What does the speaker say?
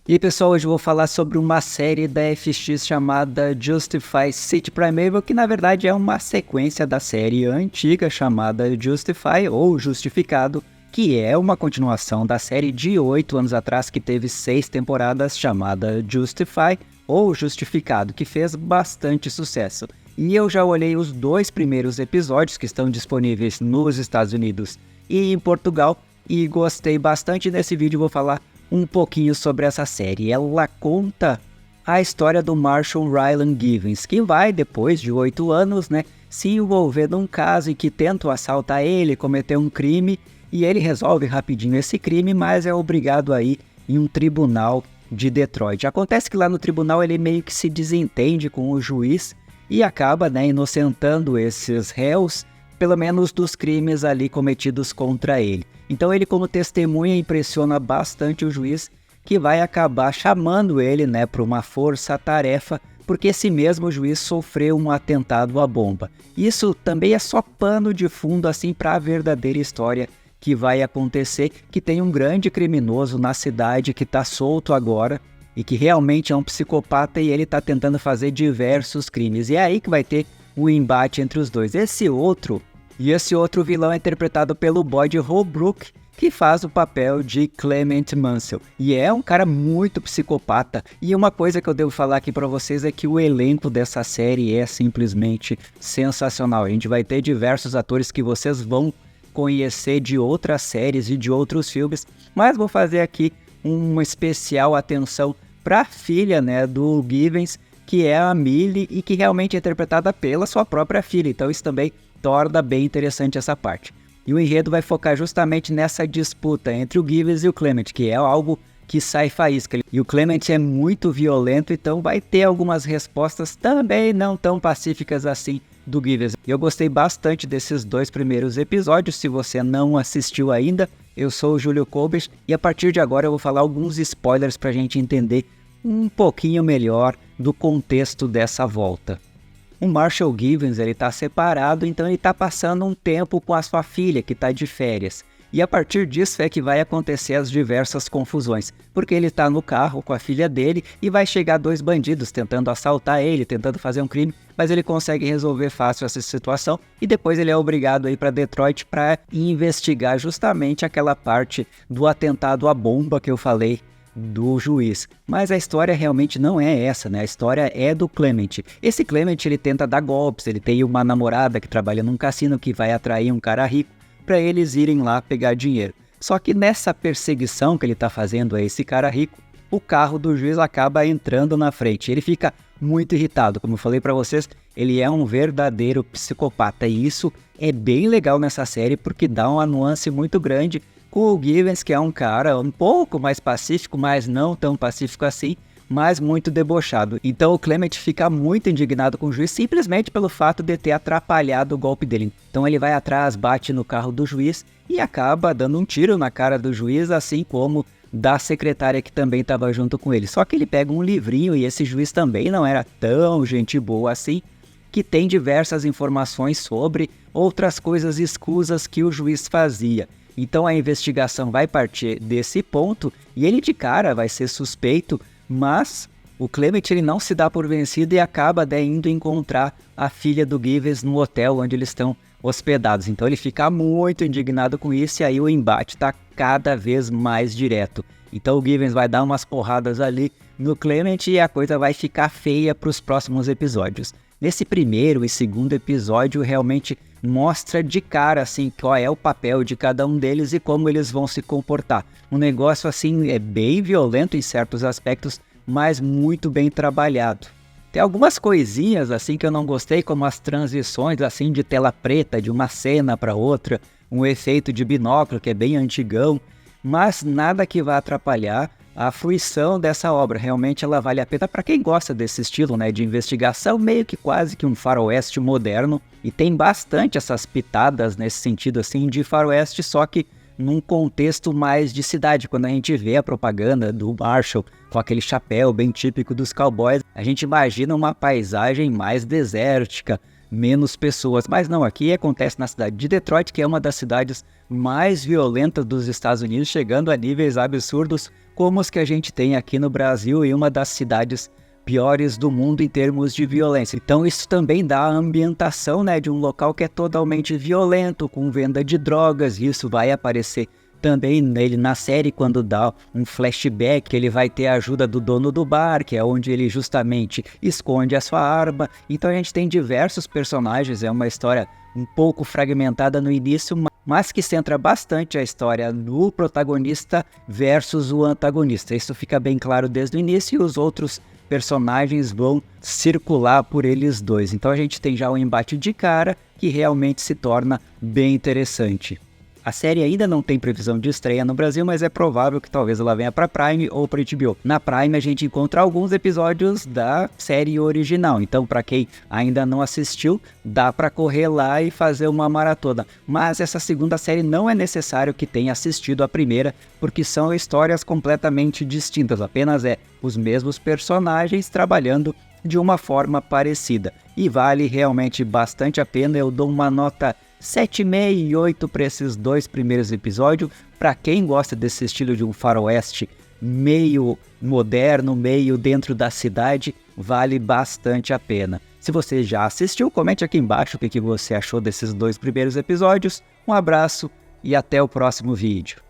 E aí pessoal, hoje eu vou falar sobre uma série da FX chamada Justify City Primeval, que na verdade é uma sequência da série antiga chamada Justify ou Justificado, que é uma continuação da série de 8 anos atrás que teve 6 temporadas chamada Justify ou Justificado, que fez bastante sucesso. E eu já olhei os 2 primeiros episódios que estão disponíveis nos Estados Unidos e em Portugal e gostei bastante. Nesse vídeo vou falar um pouquinho sobre essa série. Ela conta a história do Marshall Rylan Givens, que vai, depois de 8 anos, se envolver num caso em que tentam assaltar ele, cometer um crime, e ele resolve rapidinho esse crime, mas é obrigado a ir em um tribunal de Detroit. Acontece que lá no tribunal ele meio que se desentende com o juiz e acaba, inocentando esses réus, pelo menos dos crimes ali cometidos contra ele. Então ele, como testemunha, impressiona bastante o juiz, que vai acabar chamando ele para uma força-tarefa, porque esse mesmo juiz sofreu um atentado à bomba. Isso também é só pano de fundo assim para a verdadeira história que vai acontecer, que tem um grande criminoso na cidade que está solto agora e que realmente é um psicopata e ele está tentando fazer diversos crimes. E é aí que vai ter o embate entre os dois. Esse outro vilão é interpretado pelo Boyd Holbrook, que faz o papel de Clement Mansell. E é um cara muito psicopata. E uma coisa que eu devo falar aqui para vocês é que o elenco dessa série é simplesmente sensacional. A gente vai ter diversos atores que vocês vão conhecer de outras séries e de outros filmes. Mas vou fazer aqui uma especial atenção para a filha do Givens, que é a Millie e que realmente é interpretada pela sua própria filha. Então isso também torna bem interessante essa parte. E o enredo vai focar justamente nessa disputa entre o Givens e o Clement, que é algo que sai faísca. E o Clement é muito violento, então vai ter algumas respostas também não tão pacíficas assim do Givens. E eu gostei bastante desses 2 primeiros episódios. Se você não assistiu ainda, eu sou o Júlio Kolbert e a partir de agora eu vou falar alguns spoilers pra gente entender um pouquinho melhor do contexto dessa volta. O Marshall Givens está separado, então ele está passando um tempo com a sua filha, que está de férias. E a partir disso é que vai acontecer as diversas confusões, porque ele está no carro com a filha dele e vai chegar 2 bandidos tentando assaltar ele, tentando fazer um crime, mas ele consegue resolver fácil essa situação e depois ele é obrigado a ir para Detroit para investigar justamente aquela parte do atentado à bomba que eu falei do juiz. Mas a história realmente não é essa, A história é do Clement. Esse Clement, ele tenta dar golpes, ele tem uma namorada que trabalha num cassino que vai atrair um cara rico para eles irem lá pegar dinheiro. Só que nessa perseguição que ele tá fazendo a esse cara rico, o carro do juiz acaba entrando na frente. Ele fica muito irritado, como eu falei para vocês, ele é um verdadeiro psicopata e isso é bem legal nessa série porque dá uma nuance muito grande com o Givens, que é um cara um pouco mais pacífico, mas não tão pacífico assim, mas muito debochado. Então o Clement fica muito indignado com o juiz simplesmente pelo fato de ter atrapalhado o golpe dele. Então ele vai atrás, bate no carro do juiz e acaba dando um tiro na cara do juiz, assim como da secretária que também estava junto com ele. Só que ele pega um livrinho e esse juiz também não era tão gente boa assim, que tem diversas informações sobre outras coisas escusas que o juiz fazia. Então a investigação vai partir desse ponto e ele de cara vai ser suspeito, mas o Clement ele não se dá por vencido e acaba indo encontrar a filha do Givens no hotel onde eles estão hospedados. Então ele fica muito indignado com isso e aí o embate está cada vez mais direto. Então o Givens vai dar umas porradas ali no Clement e a coisa vai ficar feia para os próximos episódios. Nesse primeiro e segundo episódio realmente mostra de cara assim qual é o papel de cada um deles e como eles vão se comportar. Um negócio assim é bem violento em certos aspectos, mas muito bem trabalhado. Tem algumas coisinhas assim que eu não gostei, como as transições assim de tela preta de uma cena para outra, um efeito de binóculo que é bem antigão, mas nada que vá atrapalhar a fruição dessa obra. Realmente ela vale a pena para quem gosta desse estilo de investigação, meio que quase que um faroeste moderno, e tem bastante essas pitadas nesse sentido assim de faroeste, só que num contexto mais de cidade. Quando a gente vê a propaganda do Marshall com aquele chapéu bem típico dos cowboys, a gente imagina uma paisagem mais desértica, menos pessoas, mas não, aqui acontece na cidade de Detroit, que é uma das cidades mais violentas dos Estados Unidos, chegando a níveis absurdos, como os que a gente tem aqui no Brasil em uma das cidades piores do mundo em termos de violência. Então isso também dá a ambientação, né, de um local que é totalmente violento, com venda de drogas, e isso vai aparecer também nele na série quando dá um flashback, ele vai ter a ajuda do dono do bar, que é onde ele justamente esconde a sua arma. Então a gente tem diversos personagens, é uma história um pouco fragmentada no início, mas que centra bastante a história no protagonista versus o antagonista. Isso fica bem claro desde o início e os outros personagens vão circular por eles dois. Então a gente tem já um embate de cara que realmente se torna bem interessante. A série ainda não tem previsão de estreia no Brasil, mas é provável que talvez ela venha para Prime ou para HBO. Na Prime a gente encontra alguns episódios da série original, então para quem ainda não assistiu, dá para correr lá e fazer uma maratona. Mas essa segunda série não é necessário que tenha assistido a primeira, porque são histórias completamente distintas, apenas os mesmos personagens trabalhando de uma forma parecida. E vale realmente bastante a pena, eu dou uma nota 7,5 e 8 para esses dois primeiros episódios. Para quem gosta desse estilo de um faroeste meio moderno, meio dentro da cidade, vale bastante a pena. Se você já assistiu, comente aqui embaixo o que você achou desses dois primeiros episódios. Um abraço e até o próximo vídeo.